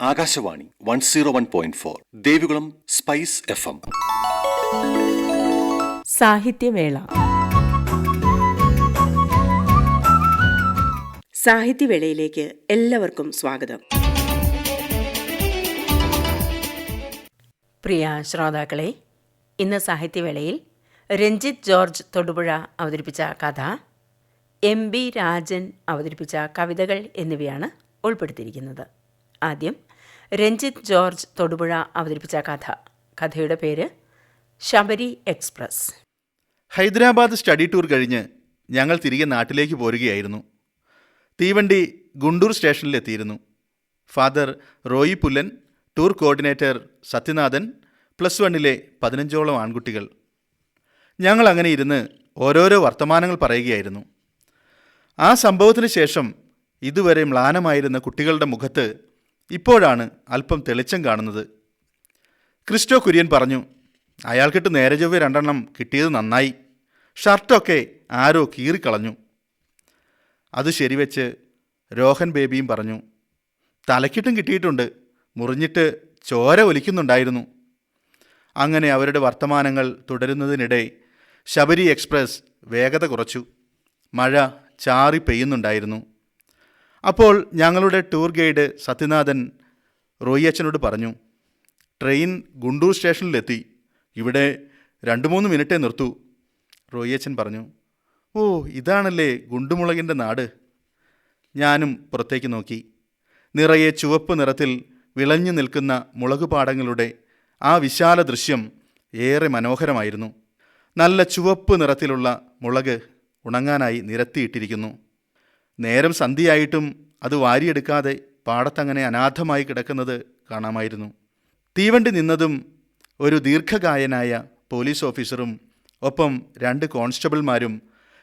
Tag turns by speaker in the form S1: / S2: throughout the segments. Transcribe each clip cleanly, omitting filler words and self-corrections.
S1: Akashvani 101.4 Devikulam spice FM.
S2: സാഹിത്യവേള. സാഹിത്യവേളയിലേക്ക് എല്ലാവർക്കും സ്വാഗതം. പ്രിയ ശ്രോതാക്കളെ, ഇന്ന് സാഹിത്യവേളയിൽ രഞ്ജിത്ത് ജോർജ് തൊടുപുഴ അവതരിപ്പിച്ച കഥ, MB രാജൻ അവതരിപ്പിച്ച കവിതകൾ എന്നിവയാണ് ഉൾപ്പെടുത്തിയിരിക്കുന്നത്. ആദ്യം രഞ്ജിത്ത് ജോർജ് തൊടുപുഴ അവതരിപ്പിച്ച കഥയുടെ പേര് Sabari express.
S3: Hyderabad study tour കഴിഞ്ഞ് ഞങ്ങൾ തിരികെ നാട്ടിലേക്ക് പോരുകയായിരുന്നു. തീവണ്ടി ഗുണ്ടൂർ സ്റ്റേഷനിലെത്തിയിരുന്നു. ഫാദർ റോയി പുല്ലൻ, ടൂർ കോർഡിനേറ്റർ സത്യനാഥൻ, +1 15ഓളം ആൺകുട്ടികൾ. ഞങ്ങൾ അങ്ങനെ ഇരുന്ന് ഓരോരോ വർത്തമാനങ്ങൾ പറയുകയായിരുന്നു. ആ സംഭവത്തിന് ശേഷം ഇതുവരെ മ്ലാനമായിരുന്ന കുട്ടികളുടെ മുഖത്ത് ഇപ്പോഴാണ് അല്പം തെളിച്ചം കാണുന്നത്. ക്രിസ്റ്റോ കുര്യൻ പറഞ്ഞു, അയാൾക്കിട്ട് നേരെ ചൊവ്വേ 2 കിട്ടിയത് നന്നായി. ഷർട്ടൊക്കെ ആരോ കീറിക്കളഞ്ഞു. അത് ശരിവെച്ച് രോഹൻ ബേബിയും പറഞ്ഞു, തലക്കിട്ടും കിട്ടിയിട്ടുണ്ട്, മുറിഞ്ഞിട്ട് ചോര ഒലിക്കുന്നുണ്ടായിരുന്നു. അങ്ങനെ അവരുടെ വർത്തമാനങ്ങൾ തുടരുന്നതിനിടെ ശബരി എക്സ്പ്രസ് വേഗത കുറച്ചു. മഴ ചാറി പെയ്യുന്നുണ്ടായിരുന്നു. അപ്പോൾ ഞങ്ങളുടെ ടൂർ ഗൈഡ് സത്യനാഥൻ റോയിയച്ചനോട് പറഞ്ഞു, ട്രെയിൻ ഗുണ്ടൂർ സ്റ്റേഷനിലെത്തി, ഇവിടെ 2-3 മിനിറ്റേ നിർത്തൂ. റോയിയച്ചൻ പറഞ്ഞു, ഓ, ഇതാണല്ലേ ഗുണ്ടുമുളകിൻ്റെ നാട്. ഞാനും പുറത്തേക്ക് നോക്കി. നിറയെ ചുവപ്പ് നിറത്തിൽ വിളഞ്ഞു നിൽക്കുന്ന മുളകുപാടങ്ങളുടെ ആ വിശാല ദൃശ്യം ഏറെ മനോഹരമായിരുന്നു. നല്ല ചുവപ്പ് നിറത്തിലുള്ള മുളക് ഉണങ്ങാനായി നിരത്തിയിട്ടിരിക്കുന്നു. നേരം സന്ധ്യയായിട്ടും അത് വാരിയെടുക്കാതെ പാടത്തങ്ങനെ അനാഥമായി കിടക്കുന്നത് കാണാമായിരുന്നു. തീവണ്ടി നിന്നതും ഒരു ദീർഘകായനായ പോലീസ് ഓഫീസറും ഒപ്പം 2 കോൺസ്റ്റബിൾമാരും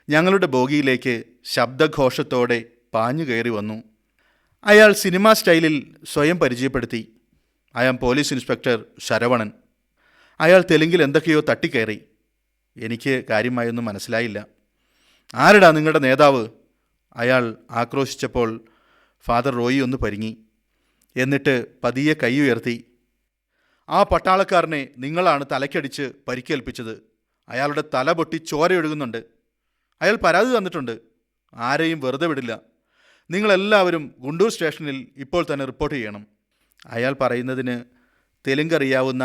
S3: ഞങ്ങളുടെ ബോഗിയിലേക്ക് ശബ്ദഘോഷത്തോടെ പാഞ്ഞു കയറി വന്നു. അയാൾ സിനിമാ സ്റ്റൈലിൽ സ്വയം പരിചയപ്പെടുത്തി. അയാൾ പോലീസ് ഇൻസ്പെക്ടർ ശരവണൻ. അയാൾ തെലുങ്കിൽ എന്തൊക്കെയോ തട്ടിക്കയറി. എനിക്ക് കാര്യമായൊന്നും മനസ്സിലായില്ല. ആരടാ നിങ്ങളുടെ നേതാവ്? അയാൾ ആക്രോശിച്ചപ്പോൾ ഫാദർ റോയി ഒന്ന് പരിങ്ങി. എന്നിട്ട് പതിയെ കൈ ഉയർത്തി, ആ പട്ടാളക്കാരനെ നിങ്ങളാണ് തലയ്ക്കടിച്ച് പരിക്കേൽപ്പിച്ചത്. അയാളുടെ തല പൊട്ടി ചോരയൊഴുകുന്നുണ്ട്. അയാൾ പരാതി തന്നിട്ടുണ്ട്. ആരെയും വെറുതെ വിടില്ല. നിങ്ങളെല്ലാവരും ഗുണ്ടൂർ സ്റ്റേഷനിൽ ഇപ്പോൾ തന്നെ റിപ്പോർട്ട് ചെയ്യണം. അയാൾ പറയുന്നതിന് തെലുങ്കറിയാവുന്ന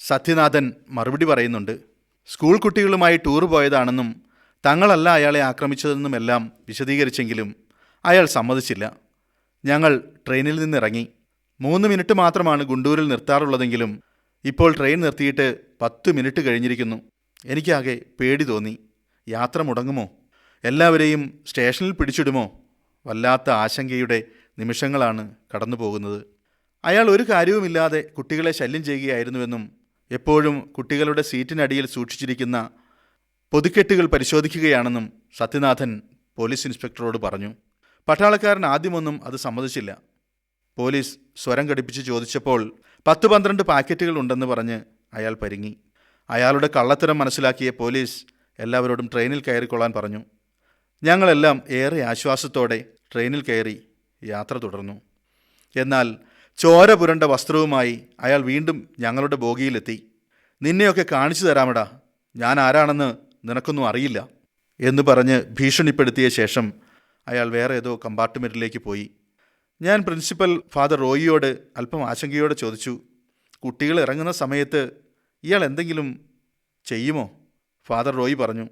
S3: സത്യനാഥൻ മറുപടി പറയുന്നുണ്ട്. സ്കൂൾ കുട്ടികളുമായി ടൂർ പോയതാണെന്നും തങ്ങളല്ല അയാളെ ആക്രമിച്ചതെന്നുമെല്ലാം വിശദീകരിച്ചെങ്കിലും അയാൾ സമ്മതിച്ചില്ല. ഞങ്ങൾ ട്രെയിനിൽ നിന്നിറങ്ങി. 3 മിനിറ്റ് മാത്രമാണ് ഗുണ്ടൂരിൽ നിർത്താറുള്ളതെങ്കിലും ഇപ്പോൾ ട്രെയിൻ നിർത്തിയിട്ട് 10 മിനിറ്റ് കഴിഞ്ഞിരിക്കുന്നു. എനിക്കാകെ പേടി തോന്നി. യാത്ര മുടങ്ങുമോ? എല്ലാവരെയും സ്റ്റേഷനിൽ പിടിച്ചിടുമോ? വല്ലാത്ത ആശങ്കയുടെ നിമിഷങ്ങളാണ് കടന്നു പോകുന്നത്. അയാൾ ഒരു കാര്യവുമില്ലാതെ കുട്ടികളെ ശല്യം ചെയ്യുകയായിരുന്നുവെന്നും എപ്പോഴും കുട്ടികളുടെ സീറ്റിനടിയിൽ സൂക്ഷിച്ചിരിക്കുന്ന പൊതുക്കെട്ടുകൾ പരിശോധിക്കുകയാണെന്നും സത്യനാഥൻ പോലീസ് ഇൻസ്പെക്ടറോട് പറഞ്ഞു. പട്ടാളക്കാരൻ ആദ്യമൊന്നും അത് സമ്മതിച്ചില്ല. പോലീസ് സ്വരം കടുപ്പിച്ച് ചോദിച്ചപ്പോൾ 10-12 പാക്കറ്റുകൾ ഉണ്ടെന്ന് പറഞ്ഞ് അയാൾ പരിങ്ങി. അയാളുടെ കള്ളത്തരം മനസ്സിലാക്കിയ പോലീസ് എല്ലാവരോടും ട്രെയിനിൽ കയറിക്കൊള്ളാൻ പറഞ്ഞു. ഞങ്ങളെല്ലാം ഏറെ ആശ്വാസത്തോടെ ട്രെയിനിൽ കയറി യാത്ര തുടർന്നു. എന്നാൽ ചോര പുരണ്ട വസ്ത്രവുമായി അയാൾ വീണ്ടും ഞങ്ങളുടെ ബോഗിയിലെത്തി. നിന്നെയൊക്കെ കാണിച്ചു തരാമടാ, ഞാൻ ആരാണെന്ന് നിനക്കൊന്നും അറിയില്ല എന്ന് പറഞ്ഞ് ഭീഷണിപ്പെടുത്തിയ ശേഷം അയാൾ വേറെ ഏതോ കമ്പാർട്ട്മെൻറ്റിലേക്ക് പോയി. ഞാൻ പ്രിൻസിപ്പൽ ഫാദർ റോയിയോട് അല്പം ആശങ്കയോടെ ചോദിച്ചു, കുട്ടികൾ ഇറങ്ങുന്ന സമയത്ത് ഇയാൾ എന്തെങ്കിലും ചെയ്യുമോ? ഫാദർ റോയി പറഞ്ഞു,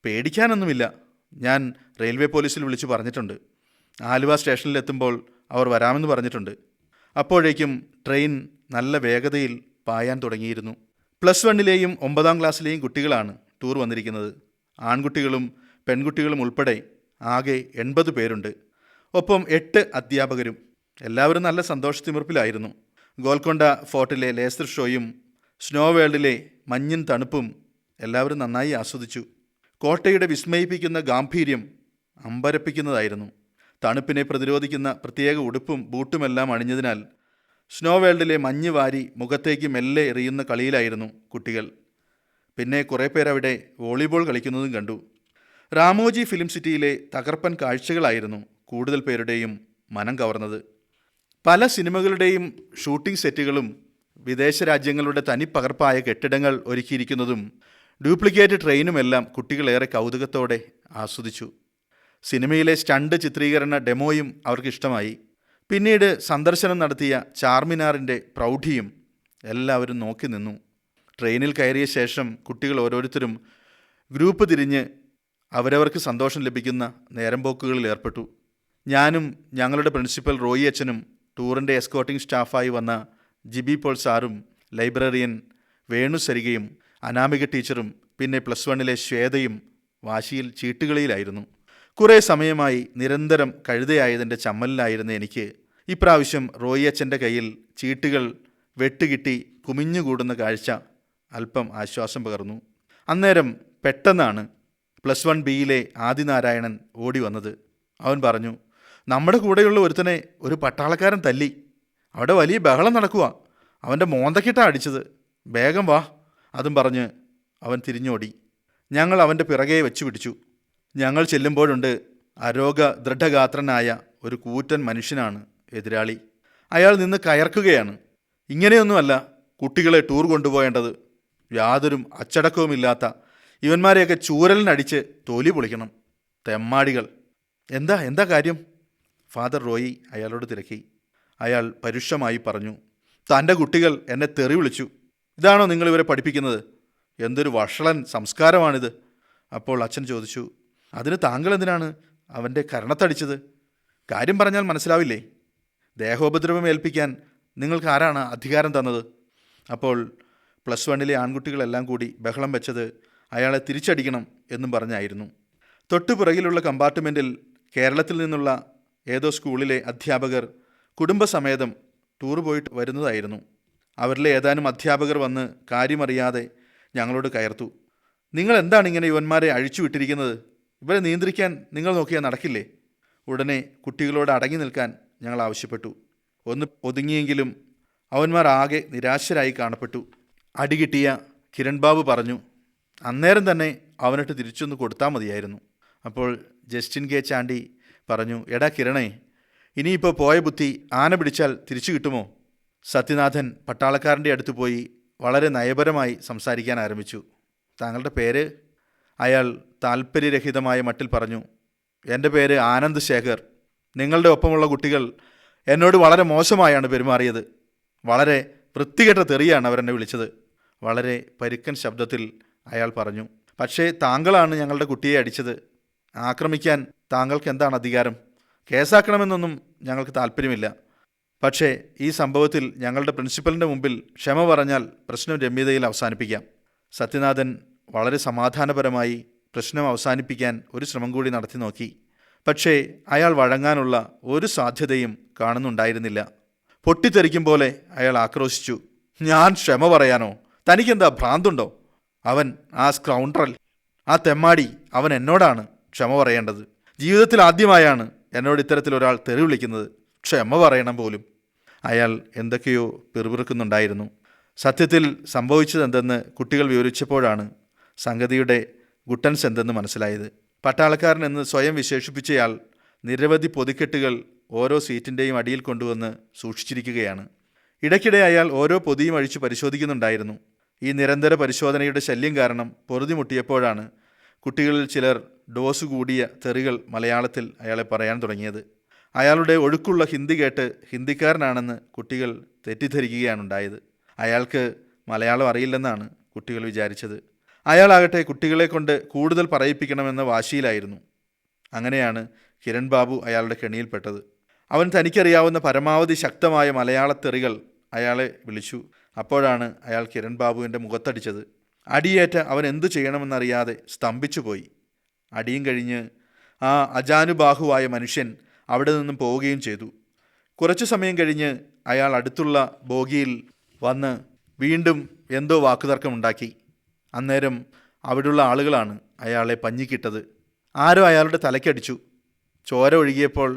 S3: പേടിക്കാനൊന്നുമില്ല. ഞാൻ റെയിൽവേ പോലീസിൽ വിളിച്ചു പറഞ്ഞിട്ടുണ്ട്. ആലുവ സ്റ്റേഷനിലെത്തുമ്പോൾ അവർ വരാമെന്ന് പറഞ്ഞിട്ടുണ്ട്. അപ്പോഴേക്കും ട്രെയിൻ നല്ല വേഗതയിൽ പായാൻ തുടങ്ങിയിരുന്നു. +1 9ാം ക്ലാസ്സിലെയും കുട്ടികളാണ് ടൂർ വന്നിരിക്കുന്നത്. ആൺകുട്ടികളും പെൺകുട്ടികളും ഉൾപ്പെടെ ആകെ 80 പേരുണ്ട്. ഒപ്പം 8 അധ്യാപകരും. എല്ലാവരും നല്ല സന്തോഷത്തിമിർപ്പിലായിരുന്നു. ഗോൽക്കൊണ്ട ഫോർട്ടിലെ ലേസർ ഷോയും സ്നോ വേൾഡിലെ മഞ്ഞും തണുപ്പും എല്ലാവരും നന്നായി ആസ്വദിച്ചു. കോട്ടയുടെ വിസ്മയിപ്പിക്കുന്ന ഗാംഭീര്യം അമ്പരപ്പിക്കുന്നതായിരുന്നു. തണുപ്പിനെ പ്രതിരോധിക്കുന്ന പ്രത്യേക ഉടുപ്പും ബൂട്ടുമെല്ലാം അണിഞ്ഞതിനാൽ സ്നോ വേൾഡിലെ മഞ്ഞ് വാരി മുഖത്തേക്ക് മെല്ലെ എറിയുന്ന കളിയിലായിരുന്നു കുട്ടികൾ. പിന്നെ കുറേ പേരവിടെ വോളിബോൾ കളിക്കുന്നതും കണ്ടു. രാമോജി ഫിലിം സിറ്റിയിലെ തകർപ്പൻ കാഴ്ചകളായിരുന്നു കൂടുതൽ പേരുടെയും മനം കവർന്നത്. പല സിനിമകളുടെയും ഷൂട്ടിംഗ് സെറ്റുകളും വിദേശ രാജ്യങ്ങളുടെ തനിപ്പകർപ്പായ കെട്ടിടങ്ങൾ ഒരുക്കിയിരിക്കുന്നതും ഡ്യൂപ്ലിക്കേറ്റ് ട്രെയിനുമെല്ലാം കുട്ടികളേറെ കൗതുകത്തോടെ ആസ്വദിച്ചു. സിനിമയിലെ സ്റ്റണ്ട് ചിത്രീകരണ ഡെമോയും അവർക്കിഷ്ടമായി. പിന്നീട് സന്ദർശനം നടത്തിയ ചാർമിനാറിൻ്റെ പ്രൗഢിയും എല്ലാവരും നോക്കി നിന്നു. ട്രെയിനിൽ കയറിയ ശേഷം കുട്ടികൾ ഓരോരുത്തരും ഗ്രൂപ്പ് തിരിഞ്ഞ് അവരവർക്ക് സന്തോഷം ലഭിക്കുന്ന നേരമ്പോക്കുകളിൽ ഏർപ്പെട്ടു. ഞാനും ഞങ്ങളുടെ പ്രിൻസിപ്പൽ റോയി അച്ഛനും ടൂറിൻ്റെ എസ്കോട്ടിംഗ് സ്റ്റാഫായി വന്ന ജിബി പോൾ സാറും ലൈബ്രറിയൻ വേണു സരികയും അനാമിക ടീച്ചറും പിന്നെ +1 ശ്വേതയും വാശിയിൽ ചീട്ടുകളിയിലായിരുന്നു. കുറേ സമയമായി നിരന്തരം കഴുതയായതിൻ്റെ ചമ്മലിലായിരുന്ന എനിക്ക് ഇപ്രാവശ്യം റോയി അച്ഛൻ്റെ കയ്യിൽ ചീട്ടുകൾ വെട്ടുകിട്ടി കുമിഞ്ഞുകൂടുന്ന കാഴ്ച അല്പം ആശ്വാസം പകർന്നു. അന്നേരം പെട്ടെന്നാണ് +1 ബിയിലെ ആദിനാരായണൻ ഓടി വന്നത്. അവൻ പറഞ്ഞു, നമ്മുടെ കൂടെയുള്ള ഒരുത്തനെ ഒരു പട്ടാളക്കാരൻ തല്ലി. അവിടെ വലിയ ബഹളം നടക്കുക. അവൻ്റെ മോന്തക്കിട്ടാണ് അടിച്ചത്. വേഗം വാ. അതും പറഞ്ഞ് അവൻ തിരിഞ്ഞോടി. ഞങ്ങൾ അവൻ്റെ പിറകെ വെച്ചു പിടിച്ചു. ഞങ്ങൾ ചെല്ലുമ്പോഴുണ്ട് അരോഗ ദൃഢഗാത്രനായ ഒരു കൂറ്റൻ മനുഷ്യനാണ് എതിരാളി. അയാൾ നിന്ന് കയർക്കുകയാണ്. ഇങ്ങനെയൊന്നുമല്ല കുട്ടികളെ ടൂർ കൊണ്ടുപോകേണ്ടത്. യാതൊരു അച്ചടക്കവുമില്ലാത്ത ഇവന്മാരെയൊക്കെ ചൂരലിനടിച്ച് തൊലി പൊളിക്കണം. തെമ്മാടികൾ. എന്താ കാര്യം? ഫാദർ റോയി അയാളോട് തിരക്കി. അയാൾ പരുഷമായി പറഞ്ഞു, തൻ്റെ കുട്ടികൾ എന്നെ തെറി വിളിച്ചു. ഇതാണോ നിങ്ങളിവരെ പഠിപ്പിക്കുന്നത്? എന്തൊരു വഷളൻ സംസ്കാരമാണിത്. അപ്പോൾ അച്ഛൻ ചോദിച്ചു, അതിന് താങ്കൾ എന്തിനാണ് അവൻ്റെ കരണത്തടിച്ചത്? കാര്യം പറഞ്ഞാൽ മനസ്സിലാവില്ലേ? ദേഹോപദ്രവം ഏൽപ്പിക്കാൻ നിങ്ങൾക്ക് ആരാണ് അധികാരം തന്നത്? അപ്പോൾ +1 ആൺകുട്ടികളെല്ലാം കൂടി ബഹളം വെച്ചത് അയാളെ തിരിച്ചടിക്കണം എന്നും പറഞ്ഞായിരുന്നു. തൊട്ടുപിറകിലുള്ള കമ്പാർട്ട്മെൻറ്റിൽ കേരളത്തിൽ നിന്നുള്ള ഏതോ സ്കൂളിലെ അധ്യാപകർ കുടുംബസമേതം ടൂർ പോയിട്ട് വരുന്നതായിരുന്നു. അവരിലെ ഏതാനും അധ്യാപകർ വന്ന് കാര്യമറിയാതെ ഞങ്ങളോട് കയർത്തു. നിങ്ങൾ എന്താണ് ഇങ്ങനെ യുവന്മാരെ അഴിച്ചു വിട്ടിരിക്കുന്നത്? ഇവരെ നിയന്ത്രിക്കാൻ നിങ്ങൾ നോക്കിയാൽ നടക്കില്ലേ? ഉടനെ കുട്ടികളോട് അടങ്ങി നിൽക്കാൻ ഞങ്ങൾ ആവശ്യപ്പെട്ടു. ഒന്ന് ഒതുങ്ങിയെങ്കിലും അവന്മാർ ആകെ നിരാശരായി കാണപ്പെട്ടു. അടികിട്ടിയ കിരൺ ബാബു പറഞ്ഞു, അന്നേരം തന്നെ അവനിട്ട് തിരിച്ചൊന്ന് കൊടുത്താൽ മതിയായിരുന്നു. അപ്പോൾ ജസ്റ്റിൻ കെ ചാണ്ടി പറഞ്ഞു, എടാ കിരണേ, ഇനിയിപ്പോൾ പോയ ബുദ്ധി ആന പിടിച്ചാൽ തിരിച്ചു കിട്ടുമോ? സത്യനാഥൻ പട്ടാളക്കാരൻ്റെ അടുത്ത് പോയി വളരെ നയപരമായി സംസാരിക്കാൻ ആരംഭിച്ചു. താങ്കളുടെ പേര്? അയാൾ താൽപ്പര്യരഹിതമായ മട്ടിൽ പറഞ്ഞു, എൻ്റെ പേര് ആനന്ദ് ശേഖർ. നിങ്ങളുടെ ഒപ്പമുള്ള കുട്ടികൾ എന്നോട് വളരെ മോശമായാണ് പെരുമാറിയത്. വളരെ വൃത്തികെട്ട തെറിയാണ് അവരെന്നെ വിളിച്ചത്. വളരെ പരുക്കൻ ശബ്ദത്തിൽ അയാൾ പറഞ്ഞു, പക്ഷേ താങ്കളാണ് ഞങ്ങളുടെ കുട്ടിയെ അടിച്ചത്. ആക്രമിക്കാൻ താങ്കൾക്ക് എന്താണ് അധികാരം? കേസാക്കണമെന്നൊന്നും ഞങ്ങൾക്ക് താല്പര്യമില്ല. പക്ഷേ ഈ സംഭവത്തിൽ ഞങ്ങളുടെ പ്രിൻസിപ്പലിൻ്റെ മുമ്പിൽ ക്ഷമ പറഞ്ഞാൽ പ്രശ്നം രമ്യതയിൽ അവസാനിപ്പിക്കാം. സത്യനാഥൻ വളരെ സമാധാനപരമായി പ്രശ്നം അവസാനിപ്പിക്കാൻ ഒരു ശ്രമം കൂടി നടത്തി നോക്കി. പക്ഷേ അയാൾ വഴങ്ങാനുള്ള ഒരു സാധ്യതയും കാണുന്നുണ്ടായിരുന്നില്ല. പൊട്ടിത്തെറിക്കും പോലെ അയാൾ ആക്രോശിച്ചു, ഞാൻ ക്ഷമ പറയാനോ? തനിക്കെന്താ ഭ്രാന്തുണ്ടോ? അവൻ ആ സ്കൗണ്ടറൽ, ആ തെമ്മാടി, അവൻ എന്നോടാണ് ക്ഷമ പറയേണ്ടത്. ജീവിതത്തിൽ ആദ്യമായാണ് എന്നോട് ഇത്തരത്തിലൊരാൾ തെറി വിളിക്കുന്നത്. ക്ഷമ പറയണം പോലും. അയാൾ എന്തൊക്കെയോ പിറുപിറുക്കുന്നുണ്ടായിരുന്നു. സത്യത്തിൽ സംഭവിച്ചതെന്തെന്ന് കുട്ടികൾ വിവരിച്ചപ്പോഴാണ് സംഗതിയുടെ ഗുട്ടൻസ് എന്തെന്ന് മനസ്സിലായത്. പട്ടാളക്കാരൻ എന്ന് സ്വയം വിശേഷിപ്പിച്ചയാൾ നിരവധി പൊതിക്കെട്ടുകൾ ഓരോ സീറ്റിൻ്റെയും അടിയിൽ കൊണ്ടുവന്ന് സൂക്ഷിച്ചിരിക്കുകയാണ്. ഇടയ്ക്കിടെ അയാൾ ഓരോ പൊതിയും അഴിച്ചു പരിശോധിക്കുന്നുണ്ടായിരുന്നു. ഈ നിരന്തര പരിശോധനയുടെ ശല്യം കാരണം പൊറുതിമുട്ടിയപ്പോഴാണ് കുട്ടികളിൽ ചിലർ ഡോസ് കൂടിയ തെറികൾ മലയാളത്തിൽ അയാളെ പറയാൻ തുടങ്ങിയത്. അയാളുടെ ഒഴുക്കുള്ള ഹിന്ദി കേട്ട് ഹിന്ദിക്കാരനാണെന്ന് കുട്ടികൾ തെറ്റിദ്ധരിക്കുകയാണുണ്ടായത്. അയാൾക്ക് മലയാളം അറിയില്ലെന്നാണ് കുട്ടികൾ വിചാരിച്ചത്. അയാളാകട്ടെ കുട്ടികളെ കൊണ്ട് കൂടുതൽ പറയിപ്പിക്കണമെന്ന വാശിയിലായിരുന്നു. അങ്ങനെയാണ് കിരൺ ബാബു അയാളുടെ കെണിയിൽപ്പെട്ടത്. അവൻ തനിക്കറിയാവുന്ന പരമാവധി ശക്തമായ മലയാളത്തെറികൾ അയാളെ വിളിച്ചു. അപ്പോഴാണ് അയാൾ കിരൺ ബാബുവിൻ്റെ മുഖത്തടിച്ചത്. അടിയേറ്റ അവൻ എന്തു ചെയ്യണമെന്നറിയാതെ സ്തംഭിച്ചുപോയി. അടിയും കഴിഞ്ഞ് ആ അജാനുബാഹുവായ മനുഷ്യൻ അവിടെ നിന്നും പോവുകയും ചെയ്തു. കുറച്ചു സമയം കഴിഞ്ഞ് അയാൾ അടുത്തുള്ള ബോഗിയിൽ വന്ന് വീണ്ടും എന്തോ വാക്കുതർക്കമുണ്ടാക്കി. അന്നേരം അവിടെയുള്ള ആളുകളാണ് അയാളെ പഞ്ഞിക്കിട്ടത്. ആരോ അയാളുടെ തലയ്ക്കടിച്ചു. ചോര ഒഴുകിയപ്പോൾ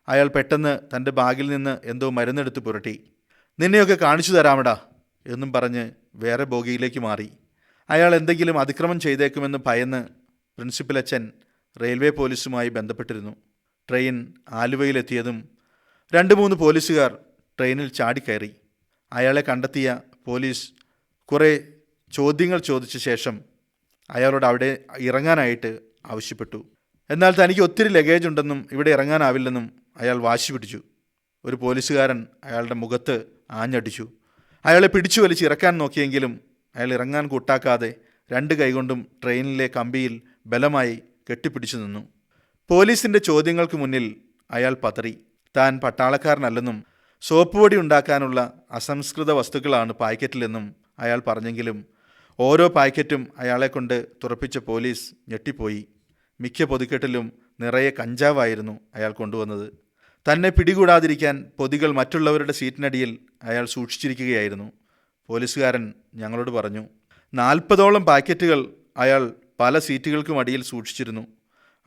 S3: അയാൾ പെട്ടെന്ന് തൻ്റെ ബാഗിൽ നിന്ന് എന്തോ മരുന്നെടുത്ത് പുരട്ടി. നിന്നെയൊക്കെ കാണിച്ചു തരാമടാ എന്നും പറഞ്ഞ് വേറെ ബോഗിയിലേക്ക് മാറി. അയാൾ എന്തെങ്കിലും അതിക്രമം ചെയ്തേക്കുമെന്ന് ഭയന്ന് പ്രിൻസിപ്പൽ അച്ഛൻ റെയിൽവേ പോലീസുമായി ബന്ധപ്പെട്ടിരുന്നു. ട്രെയിൻ ആലുവയിലെത്തിയതും 2-3 പോലീസുകാർ ട്രെയിനിൽ ചാടിക്കയറി. അയാളെ കണ്ടെത്തിയ പോലീസ് കുറേ ചോദ്യങ്ങൾ ചോദിച്ച ശേഷം അയാളോട് അവിടെ ഇറങ്ങാനായിട്ട് ആവശ്യപ്പെട്ടു. എന്നാൽ തനിക്ക് ഒത്തിരി ലഗേജ് ഉണ്ടെന്നും ഇവിടെ ഇറങ്ങാനാവില്ലെന്നും അയാൾ വാശി പിടിച്ചു. ഒരു പോലീസുകാരൻ അയാളുടെ മുഖത്ത് ആഞ്ഞടിച്ചു. അയാളെ പിടിച്ചു വലിച്ച് ഇറക്കാൻ നോക്കിയെങ്കിലും അയാൾ ഇറങ്ങാൻ കൂട്ടാക്കാതെ 2 കൈകൊണ്ടും ട്രെയിനിലെ കമ്പിയിൽ ബലമായി കെട്ടിപ്പിടിച്ചു നിന്നു. പോലീസിൻ്റെ ചോദ്യങ്ങൾക്ക് മുന്നിൽ അയാൾ പതറി. താൻ പട്ടാളക്കാരനല്ലെന്നും സോപ്പ് പൊടി ഉണ്ടാക്കാനുള്ള അസംസ്കൃത വസ്തുക്കളാണ് പാക്കറ്റിലെന്നും അയാൾ പറഞ്ഞെങ്കിലും ഓരോ പാക്കറ്റും അയാളെക്കൊണ്ട് തുറപ്പിച്ച പോലീസ് ഞെട്ടിപ്പോയി. മിക്ക പൊതിക്കെട്ടിലും നിറയെ കഞ്ചാവായിരുന്നു അയാൾ കൊണ്ടുവന്നത്. തന്നെ പിടികൂടാതിരിക്കാൻ പൊതികൾ മറ്റുള്ളവരുടെ സീറ്റിനടിയിൽ അയാൾ സൂക്ഷിച്ചിരിക്കുകയായിരുന്നു. പോലീസുകാരൻ ഞങ്ങളോട് പറഞ്ഞു. 40ഓളം പാക്കറ്റുകൾ അയാൾ പല സീറ്റുകൾക്കും അടിയിൽ സൂക്ഷിച്ചിരുന്നു.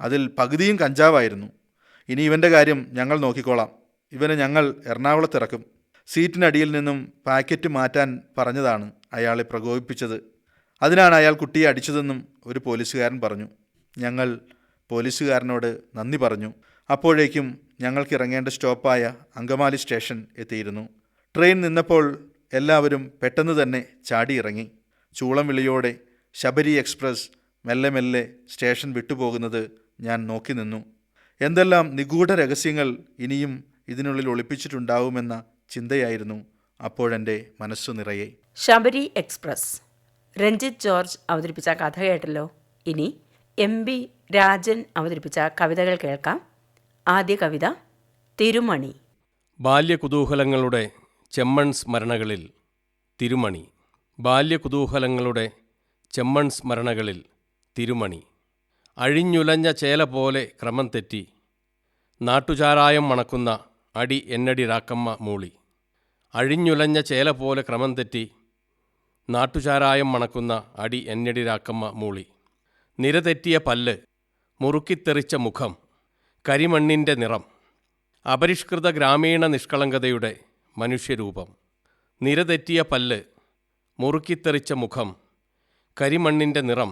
S3: അതിൽ പകുതിയും കഞ്ചാവായിരുന്നു. ഇനി ഇവൻ്റെ കാര്യം ഞങ്ങൾ നോക്കിക്കോളാം. ഇവനെ ഞങ്ങൾ എറണാകുളത്തിറക്കും. സീറ്റിനടിയിൽ നിന്നും പാക്കറ്റ് മാറ്റാൻ പറഞ്ഞതാണ് അയാളെ പ്രകോപിപ്പിച്ചത്. അതിനാണ് അയാൾ കുട്ടിയെ അടിച്ചതെന്നും ഒരു പോലീസുകാരൻ പറഞ്ഞു. ഞങ്ങൾ പോലീസുകാരനോട് നന്ദി പറഞ്ഞു. അപ്പോഴേക്കും ഞങ്ങൾക്ക് ഇറങ്ങേണ്ട സ്റ്റോപ്പായ അങ്കമാലി സ്റ്റേഷൻ എത്തിയിരുന്നു. ട്രെയിൻ നിന്നപ്പോൾ എല്ലാവരും പെട്ടെന്ന് തന്നെ ചാടിയിറങ്ങി. ചൂളം വിളിയോടെ ശബരി എക്സ്പ്രസ് മെല്ലെ മെല്ലെ സ്റ്റേഷൻ വിട്ടുപോകുന്നത് ഞാൻ നോക്കി നിന്നു. എന്തെല്ലാം നിഗൂഢ രഹസ്യങ്ങൾ ഇനിയും ഇതിനുള്ളിൽ ഒളിപ്പിച്ചിട്ടുണ്ടാവുമെന്ന ചിന്തയായിരുന്നു അപ്പോഴെൻ്റെ മനസ്സു നിറയെ.
S2: ശബരി എക്സ്പ്രസ് രഞ്ജിത്ത് ജോർജ് അവതരിപ്പിച്ച കഥ കേട്ടല്ലോ. ഇനി MB രാജൻ അവതരിപ്പിച്ച കവിതകൾ കേൾക്കാം. ആദ്യ കവിത തിരുമണി.
S4: ബാല്യകുതൂഹലങ്ങളുടെ ചെമ്മൺ സ്മരണകളിൽ തിരുമണി. ബാല്യകുതൂഹലങ്ങളുടെ ചെമ്മൺ സ്മരണകളിൽ തിരുമണി. അഴിഞ്ഞുലഞ്ഞ ചേല പോലെ ക്രമം തെറ്റി നാട്ടുചാരായം മണക്കുന്ന അടി എന്നടി രാക്കമ്മ മൂളി. അഴിഞ്ഞുലഞ്ഞ ചേല പോലെ ക്രമം തെറ്റി നാട്ടുചാരായം മണക്കുന്ന അടി എന്നടി രാക്കമ്മ മൂളി. നിരതെറ്റിയ പല്ല്, മുറുക്കിത്തെറിച്ച മുഖം, കരിമണ്ണിൻ്റെ നിറം, അപരിഷ്കൃത ഗ്രാമീണ നിഷ്കളങ്കതയുടെ മനുഷ്യരൂപം. നിരതെറ്റിയ പല്ല്, മുറുക്കിത്തെറിച്ച മുഖം, കരിമണ്ണിൻ്റെ നിറം,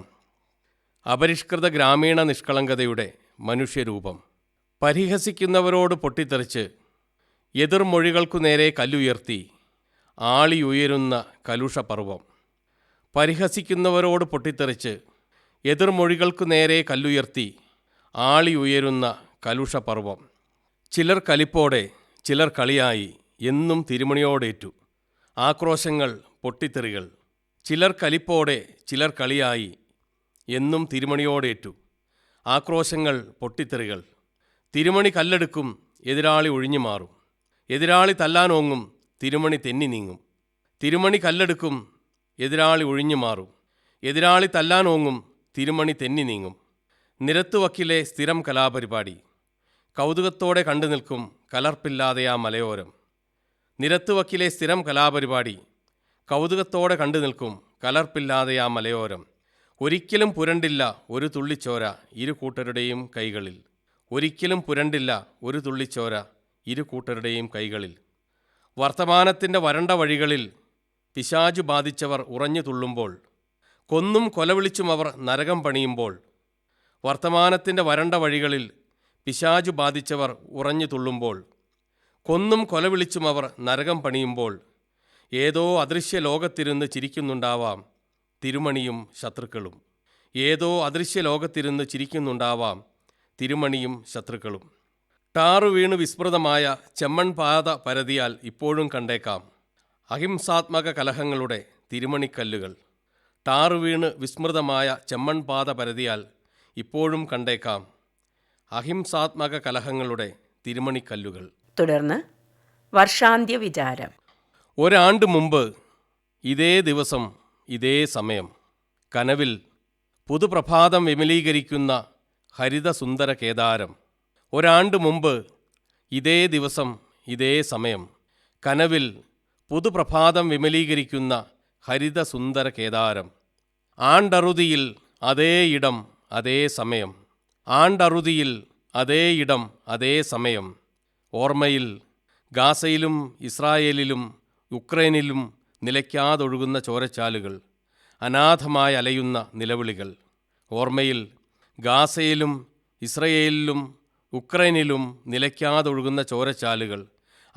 S4: അപരിഷ്കൃത ഗ്രാമീണ നിഷ്കളങ്കതയുടെ മനുഷ്യരൂപം. പരിഹസിക്കുന്നവരോട് പൊട്ടിത്തെറിച്ച് എതിർമൊഴികൾക്കു നേരെ കല്ലുയർത്തി ആളിയുയരുന്ന കലുഷപർവം. പരിഹസിക്കുന്നവരോട് പൊട്ടിത്തെറിച്ച് എതിർമൊഴികൾക്കു നേരെ കല്ലുയർത്തി ആളിയുയരുന്ന കലുഷപർവം. ചിലർ കലിപ്പോടെ, ചിലർ കളിയായി എന്നും തിരുമണിയോടേറ്റു ആക്രോശങ്ങൾ പൊട്ടിത്തെറികൾ. ചിലർ കലിപ്പോടെ, ചിലർ കളിയായി എന്നും തിരുമണിയോടേറ്റു ആക്രോശങ്ങൾ പൊട്ടിത്തെറികൾ. തിരുമണി കല്ലെടുക്കും, എതിരാളി ഒഴിഞ്ഞു മാറും. എതിരാളി തല്ലാനോങ്ങും, തിരുമണി തെന്നി നീങ്ങും. തിരുമണി കല്ലെടുക്കും, എതിരാളി ഒഴിഞ്ഞു മാറും. എതിരാളി തല്ലാനോങ്ങും, തിരുമണി തെന്നി നീങ്ങും. നിരത്തുവക്കിലെ സ്ഥിരം കലാപരിപാടി കൗതുകത്തോടെ കണ്ടു നിൽക്കും കലർപ്പില്ലാതെ ആ മലയോരം. നിരത്തുവക്കിലെ സ്ഥിരം കലാപരിപാടി കൗതുകത്തോടെ കണ്ടു നിൽക്കും കലർപ്പില്ലാതെ ആ മലയോരം. ഒരിക്കലും പുരണ്ടില്ല ഒരു തുള്ളിച്ചോര ഇരു കൂട്ടരുടെയും കൈകളിൽ. ഒരിക്കലും പുരണ്ടില്ല ഒരു തുള്ളിച്ചോര ഇരു കൂട്ടരുടെയും കൈകളിൽ. വർത്തമാനത്തിൻ്റെ വരണ്ട വഴികളിൽ പിശാചു ബാധിച്ചവർ ഉറഞ്ഞു തുള്ളുമ്പോൾ, കൊന്നും കൊലവിളിച്ചും അവർ നരകം പണിയുമ്പോൾ. വർത്തമാനത്തിൻ്റെ വരണ്ട വഴികളിൽ പിശാചു ബാധിച്ചവർ ഉറഞ്ഞു തുള്ളുമ്പോൾ, കൊന്നും കൊലവിളിച്ചും അവർ നരകം പണിയുമ്പോൾ. ഏതോ അദൃശ്യ ലോകത്തിരുന്ന് ചിരിക്കുന്നുണ്ടാവാം തിരുമണിയും ശത്രുക്കളും. ഏതോ അദൃശ്യ ലോകത്തിരുന്ന് ചിരിക്കുന്നുണ്ടാവാം തിരുമണിയും ശത്രുക്കളും. ടാറു വീണ് വിസ്മൃതമായ ചെമ്മൺ പാത പരതിയാൽ ഇപ്പോഴും കണ്ടേക്കാം അഹിംസാത്മക കലഹങ്ങളുടെ തിരുമണിക്കല്ലുകൾ. ടാറു വീണ് വിസ്മൃതമായ ചെമ്മൺ പാത പരതിയാൽ ഇപ്പോഴും കണ്ടേക്കാം അഹിംസാത്മക കലഹങ്ങളുടെ തിരുമണിക്കല്ലുകൾ.
S2: തുടർന്ന് വർഷാന്ത്യ വിചാരം.
S4: ഒരാണ്ട് മുമ്പ് ഇതേ ദിവസം ഇതേ സമയം കനവിൽ പുതുപ്രഭാതം വിമലീകരിക്കുന്ന ഹരിതസുന്ദര കേദാരം. ഒരാണ്ട് മുമ്പ് ഇതേ ദിവസം ഇതേ സമയം കനവിൽ പുതുപ്രഭാതം വിമലീകരിക്കുന്ന ഹരിതസുന്ദര കേദാരം. ആണ്ടറുതിയിൽ അതേ ഇടം അതേ സമയം. ആണ്ടറുതിയിൽ അതേ ഇടം അതേ സമയം. ഓർമ്മയിൽ ഗാസയിലും ഇസ്രായേലിലും യുക്രൈനിലും നിലയ്ക്കാതൊഴുകുന്ന ചോരച്ചാലുകൾ, അനാഥമായി അലയുന്ന നിലവിളികൾ. ഓർമ്മയിൽ ഗാസയിലും ഇസ്രയേലിലും ഉക്രൈനിലും നിലയ്ക്കാതൊഴുകുന്ന ചോരച്ചാലുകൾ,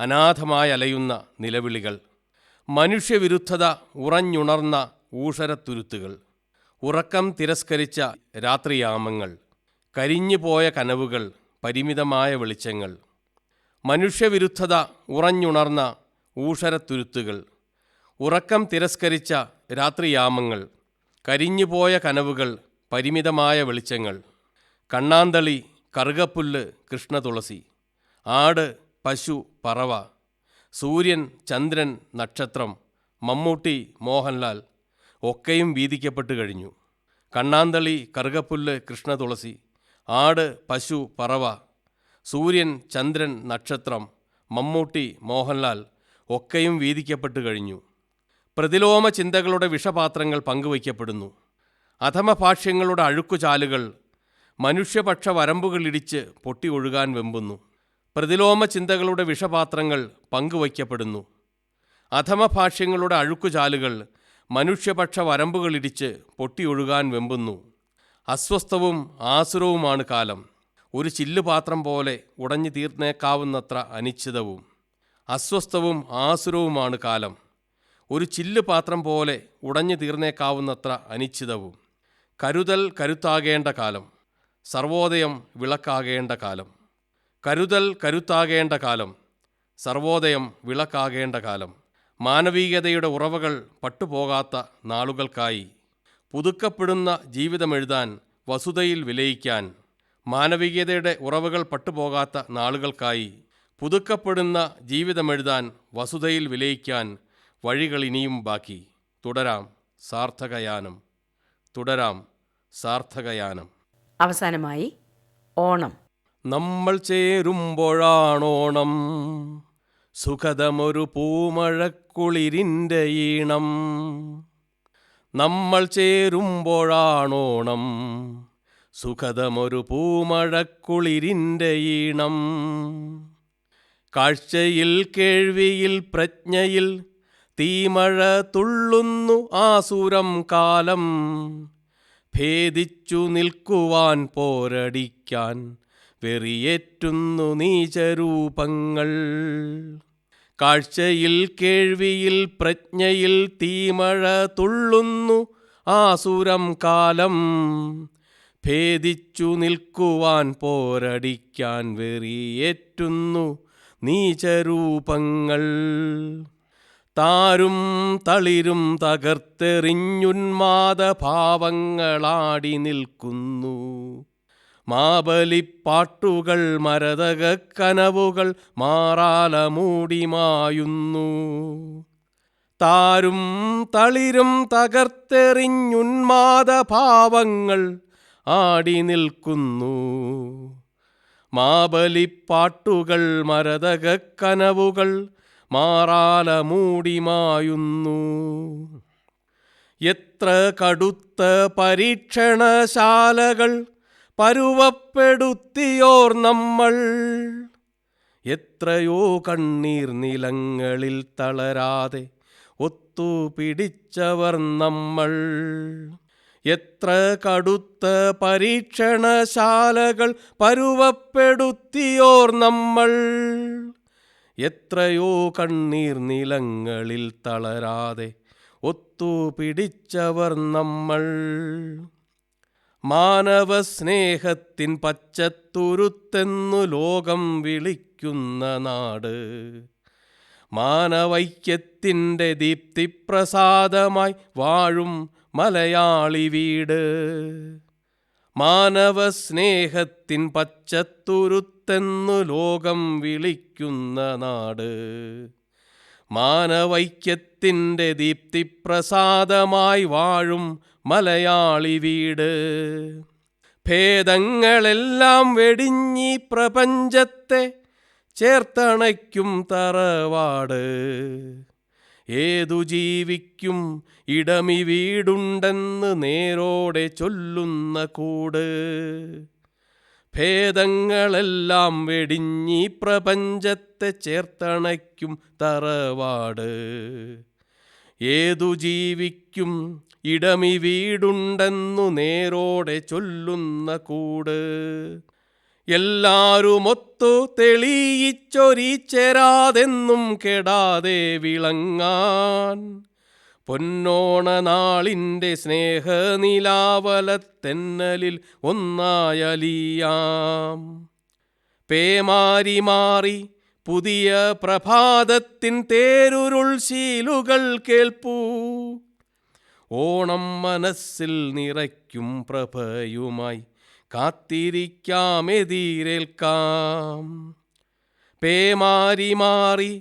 S4: അനാഥമായി അലയുന്ന നിലവിളികൾ, മനുഷ്യവിരുദ്ധത ഉറഞ്ഞുണർന്ന ഊഷരത്തുരുത്തുകൾ, ഉറക്കം തിരസ്കരിച്ച രാത്രിയാമങ്ങൾ, കരിഞ്ഞുപോയ കനവുകൾ, പരിമിതമായ വെളിച്ചങ്ങൾ. മനുഷ്യവിരുദ്ധത ഉറഞ്ഞുണർന്ന ഊഷരത്തുരുത്തുകൾ, ഉറക്കം തിരസ്കരിച്ച രാത്രിയാമങ്ങൾ, കരിഞ്ഞുപോയ കനവുകൾ, പരിമിതമായ വെളിച്ചങ്ങൾ. കണ്ണാന്തളി, കറുകപ്പുല്ല്, കൃഷ്ണതുളസി, ആട്, പശു, പറവ, സൂര്യൻ, ചന്ദ്രൻ, നക്ഷത്രം, മമ്മൂട്ടി, മോഹൻലാൽ ഒക്കെയും വീതിക്കപ്പെട്ട് കഴിഞ്ഞു. കണ്ണാന്തളി, കറുകപ്പുല്ല്, കൃഷ്ണതുളസി, ആട്, പശു, പറവ, സൂര്യൻ, ചന്ദ്രൻ, നക്ഷത്രം, മമ്മൂട്ടി, മോഹൻലാൽ ഒക്കെയും വീതിക്കപ്പെട്ട് കഴിഞ്ഞു. പ്രതിലോമ ചിന്തകളുടെ വിഷപാത്രങ്ങൾ പങ്കുവയ്ക്കപ്പെടുന്നു. അധമഭാഷ്യങ്ങളുടെ അഴുക്കുചാലുകൾ മനുഷ്യപക്ഷ വരമ്പുകളിടിച്ച് പൊട്ടി ഒഴുകാൻ വെമ്പുന്നു. പ്രതിലോമ ചിന്തകളുടെ വിഷപാത്രങ്ങൾ പങ്കുവയ്ക്കപ്പെടുന്നു. അധമഭാഷ്യങ്ങളുടെ അഴുക്കുചാലുകൾ മനുഷ്യപക്ഷ വരമ്പുകളിടിച്ച് പൊട്ടിയൊഴുകാൻ വെമ്പുന്നു. അസ്വസ്ഥവും ആസുരവുമാണ് കാലം, ഒരു ചില്ലുപാത്രം പോലെ ഉടഞ്ഞു തീർന്നേക്കാവുന്നത്ര അനിശ്ചിതവും. അസ്വസ്ഥവും ആസുരവുമാണ് കാലം, ഒരു ചില്ലുപാത്രം പോലെ ഉടഞ്ഞു തീർന്നേക്കാവുന്നത്ര അനിശ്ചിതവും. കരുതൽ കരുത്താകേണ്ട കാലം, സർവോദയം വിളക്കാകേണ്ട കാലം. കരുതൽ കരുത്താകേണ്ട കാലം, സർവോദയം വിളക്കാകേണ്ട കാലം. മാനവികതയുടെ ഉറവകൾ പട്ടുപോകാത്ത നാളുകൾക്കായി പുതുക്കപ്പെടുന്ന ജീവിതമെഴുതാൻ, വസുതയിൽ വിലയിക്കാൻ. മാനവികതയുടെ ഉറവകൾ പട്ടുപോകാത്ത നാളുകൾക്കായി പുതുക്കപ്പെടുന്ന ജീവിതമെഴുതാൻ, വസുതയിൽ വിലയിക്കാൻ വഴികൾ ഇനിയും ബാക്കി. തുടരാം സാർത്ഥകയാനം, തുടരാം സാർത്ഥകയാനം.
S2: അവസാനമായി ഓണം.
S4: നമ്മൾ ചേരുമ്പോഴാണോണം, സുഖതമൊരു പൂമഴക്കുളിരിൻ്റെ ഈണം. നമ്മൾ ചേരുമ്പോഴാണോണം, സുഖതമൊരു പൂമഴക്കുളിരിൻ്റെ ഈണം. കാഴ്ചയിൽ കേൾവിയിൽ പ്രജ്ഞയിൽ തീമഴ തുള്ളുന്നു ആസുരം കാലം. ഭേദിച്ചു നിൽക്കുവാൻ പോരടിക്കാൻ വെറിയേറ്റുന്നു നീചരൂപങ്ങൾ. കാഴ്ചയിൽ കേൾവിയിൽ പ്രജ്ഞയിൽ തീമഴ തുള്ളുന്നു ആസുരം കാലം. ഭേദിച്ചു നിൽക്കുവാൻ പോരടിക്കാൻ വെറിയേറ്റുന്നു നീചരൂപങ്ങൾ. താരും തളിരും തകർത്തെറിഞ്ഞുന്മാദഭാവങ്ങളാടി നിൽക്കുന്നു. മാബലിപ്പാട്ടുകൾ മരതകക്കനവുകൾ മാറാല മൂടി മായുന്നു. താരും തളിരും തകർത്തെറിഞ്ഞുന്മാദഭാവങ്ങൾ ആടി നിൽക്കുന്നു. മാബലിപ്പാട്ടുകൾ മരതകക്കനവുകൾ മാറാല മൂടി മായുന്നു. എത്ര കടുത്ത പരീക്ഷണശാലകൾ പരുവപ്പെടുത്തിയോർ നമ്മൾ. എത്രയോ കണ്ണീർ നിലങ്ങളിൽ തളരാതെ ഒത്തുപിടിച്ചവർ നമ്മൾ. എത്ര കടുത്ത പരീക്ഷണശാലകൾ പരുവപ്പെടുത്തിയോർ നമ്മൾ. എത്രയോ കണ്ണീർ നിലങ്ങളിൽ തളരാതെ ഒത്തുപിടിച്ചവർ നമ്മൾ. മാനവസ്നേഹത്തിൻ പച്ചത്തുരുത്തെന്നു ലോകം വിളിക്കുന്ന നാട്. മാനവൈക്യത്തിൻ്റെ ദീപ്തിപ്രസാദമായി വാഴും മലയാളി വീട്. മാനവസ്നേഹത്തിൻ പച്ചത്തുരുത്തെന്നു ലോകം വിളിക്കുന്ന നാട്. മാനവൈക്യത്തിൻ്റെ ദീപ്തിപ്രസാദമായി വാഴും മലയാളി വീട്. ഭേദങ്ങളെല്ലാം വെടിഞ്ഞി പ്രപഞ്ചത്തെ ചേർത്തണയ്ക്കും തറവാട്. ഏതു ജീവിക്കും ഇടമി വീടുണ്ടെന്ന് നേരോടെ ചൊല്ലുന്ന കൂട്. ഭേദങ്ങളെല്ലാം വെടിഞ്ഞി പ്രപഞ്ചത്തെ ചേർത്തണയ്ക്കും തറവാട്. ഏതു ജീവിക്കും ഇടമി വീടുണ്ടെന്നു നേരോടെ ചൊല്ലുന്ന കൂട്. എല്ലാരുമൊത്തു തെളിയിച്ചൊരീച്ചെരാതെന്നും കെടാതെ വിളങ്ങാൻ പൊന്നോണ നാളിൻ്റെ സ്നേഹനിലാവലത്തെന്നലിൽ ഒന്നായലിയാം. പേമാരി മാറി പുതിയ പ്രഭാതത്തിൻ തേരുരുൾ ശീലുകൾ കേൾപ്പൂ. ഓണം മനസ്സിൽ നിറയ്ക്കും പ്രഭയുമായി കാത്തിരിക്കാമെതിരേൽക്കാം. പേമാരി മാറി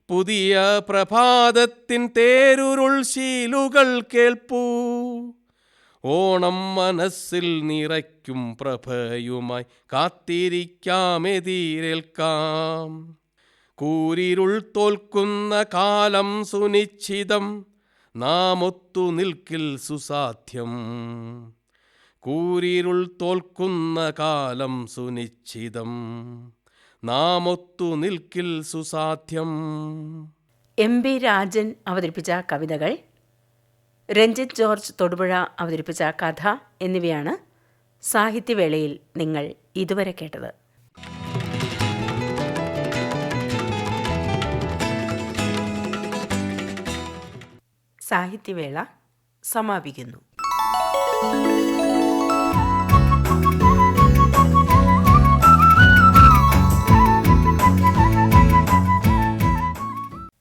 S4: പുതിയ പ്രഭാതത്തിൻ തേരുരുൾ ശീലുകൾ കേൾപ്പൂ. ഓണം മനസ്സിൽ നിറയ്ക്കും പ്രഭയുമായി കാത്തിരിക്കാമെതിരേൽക്കാം. കൂരിരുൾ തോൽക്കുന്ന കാലം സുനിശ്ചിതം, നാം ഒത്തു നിൽക്കിൽ സുസാധ്യം. കൂരിരുൾ തോൽക്കുന്ന കാലം സുനിശ്ചിതം, നാം ഒത്തു നിൽക്കിൽ സുസാധ്യം.
S2: MP രാജൻ അവതരിപ്പിച്ച കവിതകൾ, രഞ്ജിത്ത് ജോർജ് തൊടുപുഴ അവതരിപ്പിച്ച കഥ എന്നിവയാണ് സാഹിത്യവേളയിൽ നിങ്ങൾ ഇതുവരെ കേട്ടത്. സാഹിത്യവേള സമാപിക്കുന്നു.